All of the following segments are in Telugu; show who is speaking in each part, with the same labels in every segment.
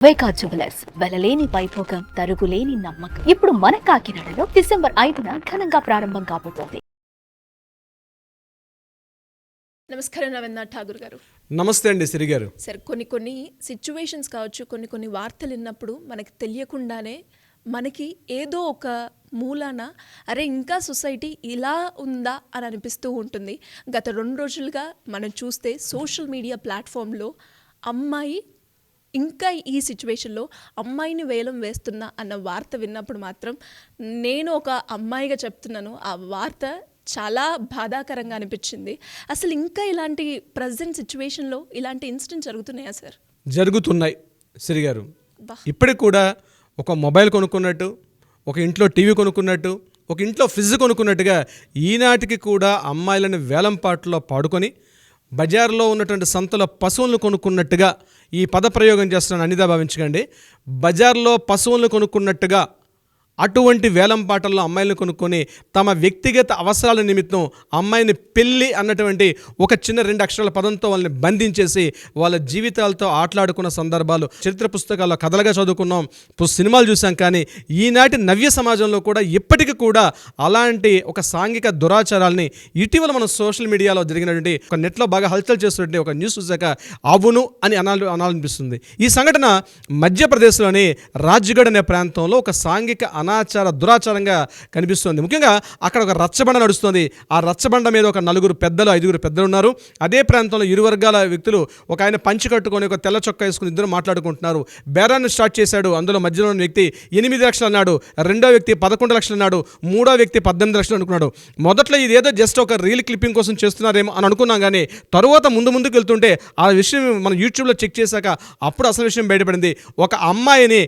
Speaker 1: వైకా జ్యువెలర్స్ వెలలేని వైభోగం తరుగులేని నమ్మకం. ఇప్పుడు మన కాకినాడలో డిసెంబర్ 5న ఘనంగా ప్రారంభం కాబోతోంది.
Speaker 2: నమస్కారం రవీంద్రనాథ్ ఠాగూర్ గారు.
Speaker 3: నమస్తే అండి సిరి గారు.
Speaker 2: సార్, కొన్ని సిచ్యువేషన్స్ కావచ్చు, కొన్ని వార్తలు విన్నప్పుడు మనకి తెలియకుండానే మనకి ఏదో ఒక మూలాన అరే ఇంకా సొసైటీ ఇలా ఉందా అని అనిపిస్తూ ఉంటుంది. గత 2 రోజులుగా మనం చూస్తే సోషల్ మీడియా ప్లాట్ఫామ్లో అమ్మాయి ఇంకా ఈ సిచ్యువేషన్లో అమ్మాయిని వేలం వేస్తున్నా అన్న వార్త విన్నప్పుడు మాత్రం నేను ఒక అమ్మాయిగా చెప్తున్నాను, ఆ వార్త చాలా బాధాకరంగా అనిపించింది. అసలు ఇంకా ఇలాంటి ప్రజెంట్ సిచ్యువేషన్లో ఇలాంటి ఇన్సిడెంట్ జరుగుతున్నాయా సార్?
Speaker 3: జరుగుతున్నాయి సిరి గారు. ఇప్పటికి కూడా ఒక మొబైల్ కొనుక్కున్నట్టు, ఒక ఇంట్లో టీవీ కొనుక్కున్నట్టు, ఒక ఇంట్లో ఫ్రిడ్జ్ కొనుక్కున్నట్టుగా ఈనాటికి కూడా అమ్మాయిలను వేలంపాట్లో పాడుకొని బజార్లో ఉన్నటువంటి సంతలో పశువులను కొనుక్కున్నట్టుగా ఈ పదప్రయోగం చేస్తున్నాను అనిదా భావించకండి. బజార్లో పశువులను కొనుక్కున్నట్టుగా అటువంటి వేలంపాటల్లో అమ్మాయిలను కొనుక్కొని తమ వ్యక్తిగత అవసరాల నిమిత్తం అమ్మాయిని పెళ్ళి అన్నటువంటి ఒక చిన్న 2 అక్షరాల పదంతో వాళ్ళని బంధించేసి వాళ్ళ జీవితాలతో ఆటలాడుకున్న సందర్భాలు చరిత్ర పుస్తకాల్లో కథలుగా చదువుకున్నాం, సినిమాలు చూసాం. కానీ ఈనాటి నవ్య సమాజంలో కూడా ఇప్పటికీ కూడా అలాంటి ఒక సాంఘిక దురాచారాలని ఇటీవల మనం సోషల్ మీడియాలో జరిగినటువంటి ఒక నెట్లో బాగా హల్చల్ చేస్తున్నటువంటి ఒక న్యూస్ చూసాక అవును అని అనాలనిపిస్తుంది. ఈ సంఘటన మధ్యప్రదేశ్లోని రాజ్గఢ్ అనే ప్రాంతంలో ఒక సాంఘిక అనాచార దురాచారంగా కనిపిస్తుంది. ముఖ్యంగా అక్కడ ఒక రచ్చబండ నడుస్తుంది. ఆ రచ్చబండ మీద ఒక 4 పెద్దలు 5 పెద్దలు ఉన్నారు. అదే ప్రాంతంలో ఇరు వర్గాల వ్యక్తులు, ఒక ఆయన పంచి కట్టుకొని ఒక తెల్ల చొక్కా వేసుకుని ఇద్దరు మాట్లాడుకుంటున్నారు. బేరాన్ని స్టార్ట్ చేశాడు. అందులో మధ్యలో ఉన్న వ్యక్తి 8 లక్షలు అన్నాడు, రెండో వ్యక్తి 11 లక్షలు అన్నాడు, మూడో వ్యక్తి 18 లక్షలు అనుకున్నాడు. మొదట్లో ఇదేదో జస్ట్ ఒక రీల్ క్లిప్పింగ్ కోసం చేస్తున్నారేమో అని అనుకున్నాం. కానీ తరువాత ముందుకు వెళ్తుంటే ఆ విషయం మనం యూట్యూబ్లో చెక్ చేశాక అప్పుడు అసలు విషయం బయటపడింది. ఒక అమ్మాయిని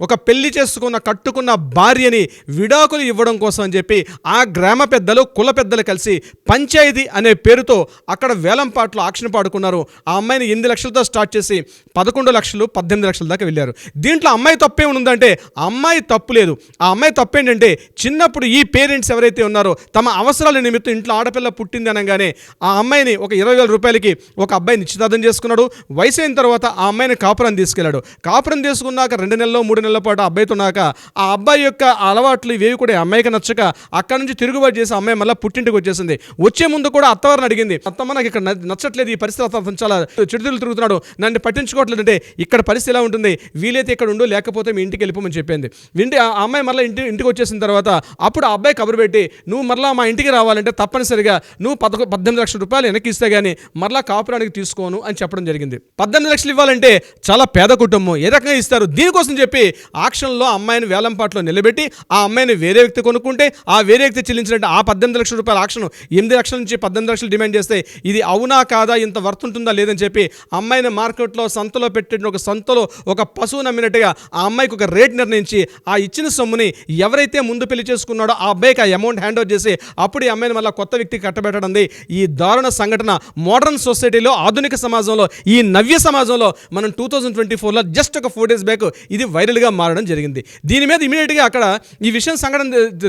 Speaker 3: ఒక పెళ్లి చేసుకున్న కట్టుకున్న భార్యని విడాకులు ఇవ్వడం కోసం అని చెప్పి ఆ గ్రామ పెద్దలు కుల పెద్దలు కలిసి పంచాయతీ అనే పేరుతో అక్కడ వేలంపాట్లు ఆక్షన్ పాడుకున్నారు. ఆ అమ్మాయిని 8 లక్షలతో స్టార్ట్ చేసి 11 లక్షలు 18 లక్షల దాకా వెళ్ళారు. దీంట్లో అమ్మాయి తప్పే ఉందంటే అమ్మాయి తప్పు లేదు. ఆ అమ్మాయి తప్పు ఏంటంటే చిన్నప్పుడు ఈ పేరెంట్స్ ఎవరైతే ఉన్నారో తమ అవసరాల నిమిత్తం ఇంట్లో ఆడపిల్ల పుట్టింది అనగానే ఆ అమ్మాయిని ఒక 20,000 రూపాయలకి ఒక అబ్బాయి నిశ్చితార్థం చేసుకున్నాడు. వయసు అయిన తర్వాత ఆ అమ్మాయిని కాపురం తీసుకెళ్లాడు. కాపురం తీసుకున్నాక 2 నెలల్లో 3 నెలల పాటు అబ్బాయితో ఉన్నాక ఆ అబ్బాయి యొక్క అలవాట్లు ఇవేవి కూడా అమ్మాయికి నచ్చక అక్కడి నుంచి తిరుగుబాటు చేసి అమ్మాయి మళ్ళీ పుట్టింటికి వచ్చేసింది. వచ్చే ముందు కూడా అత్తవారిని అడిగింది, అత్తమ్మ నాకు ఇక్కడ నచ్చట్లేదు, ఈ పరిస్థితి అతను చాలా చెడుతులు తిరుగుతున్నాడు, నన్ను పట్టించుకోవట్లేదు అంటే ఇక్కడ పరిస్థితి ఎలా ఉంటుంది, వీలైతే ఇక్కడ ఉండు లేకపోతే మీ ఇంటికి వెళ్ళిపోమని చెప్పింది. ఆ అమ్మాయి మళ్ళీ ఇంటికి వచ్చేసిన తర్వాత అప్పుడు ఆ అబ్బాయి కబురు పెట్టి నువ్వు మరలా మా ఇంటికి రావాలంటే తప్పనిసరిగా నువ్వు 18 లక్షల రూపాయలు వెనక్కి ఇస్తే గానీ మరలా కాపురానికి తీసుకోను అని చెప్పడం జరిగింది. 18 లక్షలు ఇవ్వాలంటే చాలా పేద కుటుంబం, ఏ రకంగా ఇస్తారు? దీనికోసం చెప్పి ఆక్షన్లో అమ్మాయిని వేలంపాట్లో నిలబెట్టి ఆ అమ్మాయిని వేరే వ్యక్తి కొనుక్కుంటే ఆ వేరే వ్యక్తి చెల్లించినట్టు ఆ 18 లక్షల రూపాయల ఆక్షన్ 8 లక్షల నుంచి 18 లక్షలు డిమాండ్ చేస్తే ఇది అవునా కాదా, ఇంత వర్త్ ఉంటుందా లేదని చెప్పి అమ్మాయిని మార్కెట్లో సంతలో పెట్టిన ఒక సంతలో ఒక పశువు నమ్మినట్టుగా ఆ అమ్మాయికి ఒక రేట్ నిర్ణయించి ఆ ఇచ్చిన సొమ్ముని ఎవరైతే ముందు పెళ్లి చేసుకున్నాడో ఆ అబ్బాయికి ఆ అమౌంట్ హ్యాండ్ ఓవర్ చేసి అప్పుడు ఈ అమ్మాయిని మళ్ళీ కొత్త వ్యక్తికి కట్టబెట్టడం. ఈ దారుణ సంఘటన మోడర్న్ సొసైటీలో, ఆధునిక సమాజంలో, ఈ నవ్య సమాజంలో మనం 2024లో జస్ట్ ఒక 4 days బ్యాక్ ఇది వైరల్గా మారడం జరిగింది. దీని మీద ఇమీడియట్గా అక్కడ ఈ విషయం సంఘటన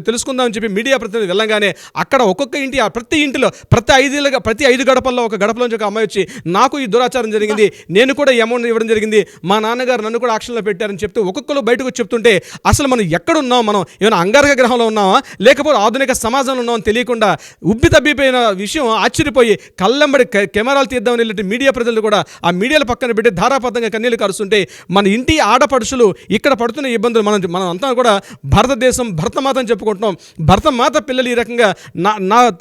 Speaker 3: తెలుసుకుందామని చెప్పి మీడియా ప్రతినిధి వెళ్ళగానే అక్కడ ఒక్కొక్క ఇంటి ప్రతి ఇంటిలో ప్రతి 5 గడపల్లో ఒక గడపలోంచి ఒక అమ్మాయి వచ్చి నాకు ఈ దురాచారం జరిగింది, నేను కూడా ఈ అమౌంట్ ఇవ్వడం జరిగింది, మా నాన్నగారు నన్ను కూడా ఆక్షన్లో పెట్టారని చెప్తే ఒక్కొక్కరు బయటకు వచ్చి చెప్తుంటే అసలు మనం ఎక్కడున్నాం, మనం ఏమైనా అంగారక గ్రహంలో ఉన్నామా లేకపోతే ఆధునిక సమాజంలో ఉన్నామని తెలియకుండా ఉబ్బి తబ్బిపోయిన విషయం ఆశ్చర్యపోయి కళ్ళెంబడి కెమెరాలు తీద్దామని వెళ్ళి మీడియా ప్రజలు కూడా ఆ మీడియాల పక్కన పెట్టి ధారాపాతంగా కన్నీళ్లు కరుస్తుంటే మన ఇంటి ఆడపడుచులు ఇక్కడ పడుతున్న ఇబ్బందులు మనం అంతా కూడా భారతదేశం భరతమాత అని చెప్పుకుంటున్నాం. భరతమాత పిల్లలు ఈ రకంగా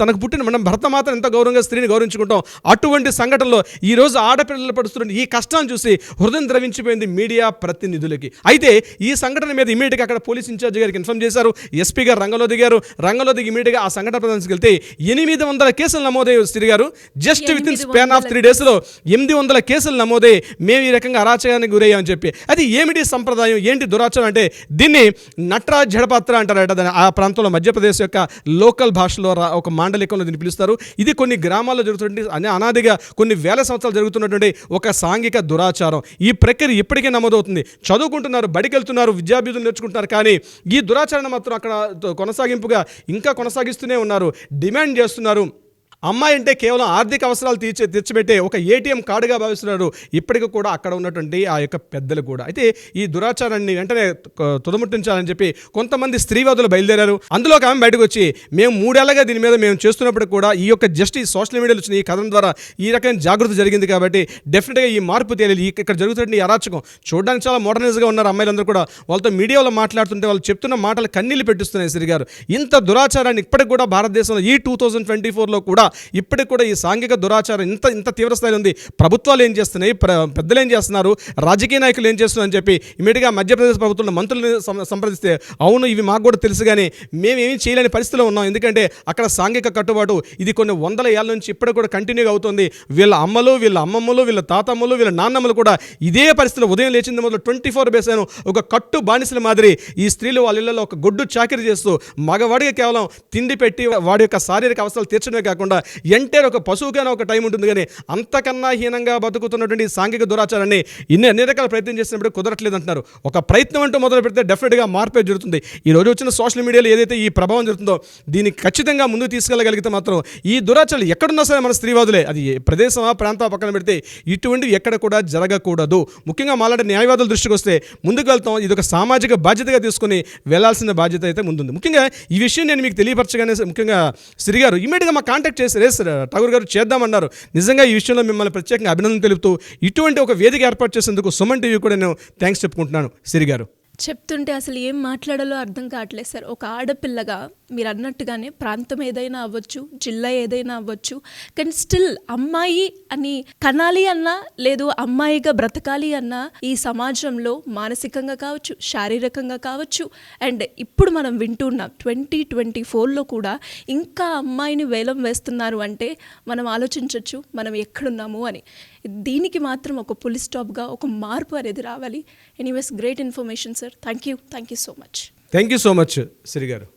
Speaker 3: తనకు పుట్టిన మనం భరతమాతను ఎంత గౌరవంగా స్త్రీని గౌరవించుకుంటాం. అటువంటి సంఘటనలో ఈరోజు ఆడపిల్లలు పడుతున్న ఈ కష్టాన్ని చూసి హృదయం ద్రవించిపోయింది మీడియా ప్రతినిధులకి. అయితే ఈ సంఘటన మీద ఇమీడియట్గా అక్కడ పోలీస్ ఇన్ఛార్జ్ గారికి ఇన్ఫార్మ్ చేశారు. ఎస్పీ గారు రంగంలో దిగారు. ఇమీడియట్గా ఆ సంఘటన ప్రదర్శనకి వెళ్తే 800 కేసులు నమోదయ్యాయి తిరిగారు. Just with in span of 3 daysలో 800 కేసులు నమోదయ్యి మేము ఈ రకంగా అరాచకానికి గురయ్యామని చెప్పి. అది ఏమిటి సంప్రదాయం, ఏంటి దురాచారం అంటే దీన్ని నట్రాజ్ జడపాత్ర అంటారట. ఆ ప్రాంతంలో మధ్యప్రదేశ్ యొక్క లోకల్ భాషలో ఒక మాండలికంలో దీన్ని పిలుస్తారు. ఇది కొన్ని గ్రామాల్లో జరుగుతుంది, అనాదిగా కొన్ని వేల సంవత్సరాలు జరుగుతున్నటువంటి ఒక సాంఘిక దురాచారం. ఈ ప్రక్రియ ఇప్పటికే నమోదవుతుంది. చదువుకుంటున్నారు, బడికి వెళ్తున్నారు, విద్యాభ్యులు నేర్చుకుంటున్నారు. కానీ ఈ దురాచరణ మాత్రం అక్కడ కొనసాగింపుగా ఇంకా కొనసాగిస్తూనే ఉన్నారు, డిమాండ్ చేస్తున్నారు. అమ్మాయి అంటే కేవలం ఆర్థిక అవసరాలు తీర్చిపెట్టే ఒక ఏటీఎం కార్డుగా భావిస్తున్నారు ఇప్పటికి కూడా అక్కడ ఉన్నటువంటి ఆ యొక్క పెద్దలు కూడా. అయితే ఈ దురాచారాన్ని వెంటనే తుదముట్టించాలని చెప్పి కొంతమంది స్త్రీవాదులు బయలుదేరారు. అందులో ఒక ఆమె బయటకు వచ్చి మేము 3 ఏళ్లుగా దీని మీద మేము చేస్తున్నప్పుడు కూడా ఈ యొక్క జస్ట్ ఈ సోషల్ మీడియాలో వచ్చిన ఈ కథనం ద్వారా ఈ రకమైన జాగృతి జరిగింది కాబట్టి డెఫినెట్గా ఈ మార్పు తెలియాలి. ఇక్కడ జరుగుతున్న ఈ అరాచకం చూడడానికి చాలా మోడర్నైజ్గా ఉన్నారు అమ్మాయిలందరూ కూడా. వాళ్ళతో మీడియాలో మాట్లాడుతుంటే వాళ్ళు చెప్తున్న మాటలు కన్నీళ్లు పెట్టిస్తున్నాయి. శ్రీ గారు, ఇంత దురాచారాన్ని ఇప్పటికి కూడా భారతదేశంలో ఈ 2024లో కూడా ఇప్పటికి కూడా ఈ సాంఘిక దురాచారం ఇంత తీవ్ర స్థాయిలో ఉంది. ప్రభుత్వాలు ఏం చేస్తున్నాయి, పెద్దలు ఏం చేస్తున్నారు, రాజకీయ నాయకులు ఏం చేస్తున్నారు అని చెప్పి ఇమీడియట్గా మధ్యప్రదేశ్ ప్రభుత్వంలో మంత్రులను సంప్రదిస్తే అవును ఇవి మాకు కూడా తెలుసు కానీ మేమేమీ చేయలేని పరిస్థితిలో ఉన్నాం. ఎందుకంటే అక్కడ సాంఘిక కట్టుబాటు ఇది కొన్ని వందల ఏళ్ళ నుంచి ఇప్పటికి కూడా కంటిన్యూగా అవుతుంది. వీళ్ళ అమ్మలు, వీళ్ళ అమ్మమ్మలు, వీళ్ళ తాతమ్మలు, వీళ్ళ నాన్నమ్మలు కూడా ఇదే పరిస్థితిలో ఉదయం లేచింది మొదలు 24 ఒక కట్టు బానిసల మాదిరి ఈ స్త్రీలు వాళ్ళ ఇళ్లలో ఒక గొడ్డు చాకిరి చేస్తూ మగవాడికి కేవలం తిండి పెట్టి వాడి యొక్క శారీరక అవసరాలు తీర్చడమే కాకుండా ఎంటైర్ ఒక పశువుకైనా ఒక టైం ఉంటుంది కానీ అంతకన్నా హీనంగా బతుకుతున్నటువంటి సాంఘిక దురాచారాన్ని అన్ని రకాల ప్రయత్నం చేసినప్పుడు కుదరట్లేదు అంటున్నారు. ఒక ప్రయత్నం అంటూ మొదలు పెడితే డెఫినెట్గా మార్పే జరుగుతుంది. ఈ రోజు వచ్చిన సోషల్ మీడియాలో ఏదైతే ఈ ప్రభావం జరుగుతుందో దీన్ని ఖచ్చితంగా ముందుకు తీసుకెళ్ళగలిగితే మాత్రం ఈ దురాచారాలు ఎక్కడున్నా సరే మన స్త్రీవాదులే, అది ప్రదేశమా ప్రాంతం పక్కన పెడితే ఇటువంటివి ఎక్కడ కూడా జరగకూడదు. ముఖ్యంగా మాలాంటి న్యాయవాదుల దృష్టికి వస్తే ముందుకు వెళ్తాం. ఇది ఒక సామాజిక బాధ్యతగా తీసుకుని వెళ్లాల్సిన బాధ్యత అయితే ముందుంది. ముఖ్యంగా ఈ విషయం నేను మీకు తెలియపరచగానే ముఖ్యంగా శ్రీ గారు ఇమీడియట్గా మా కాంటాక్ట్ చేసి ఠాగూర్ గారు చేద్దామన్నారు. నిజంగా ఈ విషయంలో మిమ్మల్ని ప్రత్యేకంగా అభినందన తెలుపుతూ ఇటువంటి ఒక వేదిక ఏర్పాటు చేసేందుకు సుమన్ టీవీ కూడా నేను థ్యాంక్స్ చెప్పుకుంటున్నాను. శ్రీ గారు,
Speaker 2: చెప్తుంటే అసలు ఏం మాట్లాడాలో అర్థం కావట్లేదు సార్. ఒక ఆడపిల్లగా మీరు అన్నట్టుగానే ప్రాంతం ఏదైనా అవ్వచ్చు, జిల్లా ఏదైనా అవ్వచ్చు, కానీ స్టిల్ అమ్మాయి అని కనాలి అన్నా లేదు అమ్మాయిగా బ్రతకాలి అన్నా ఈ సమాజంలో మానసికంగా కావచ్చు, శారీరకంగా కావచ్చు, అండ్ ఇప్పుడు మనం వింటున్నాం 2024లో కూడా ఇంకా అమ్మాయిని వేలం వేస్తున్నారు అంటే మనం ఆలోచించవచ్చు మనం ఎక్కడున్నాము అని. దీనికి మాత్రం ఒక పులి స్టాప్గా ఒక మార్పు అనేది రావాలి. Anyways great information sir. Thank you so much.
Speaker 3: Thank you so much Shri గారు.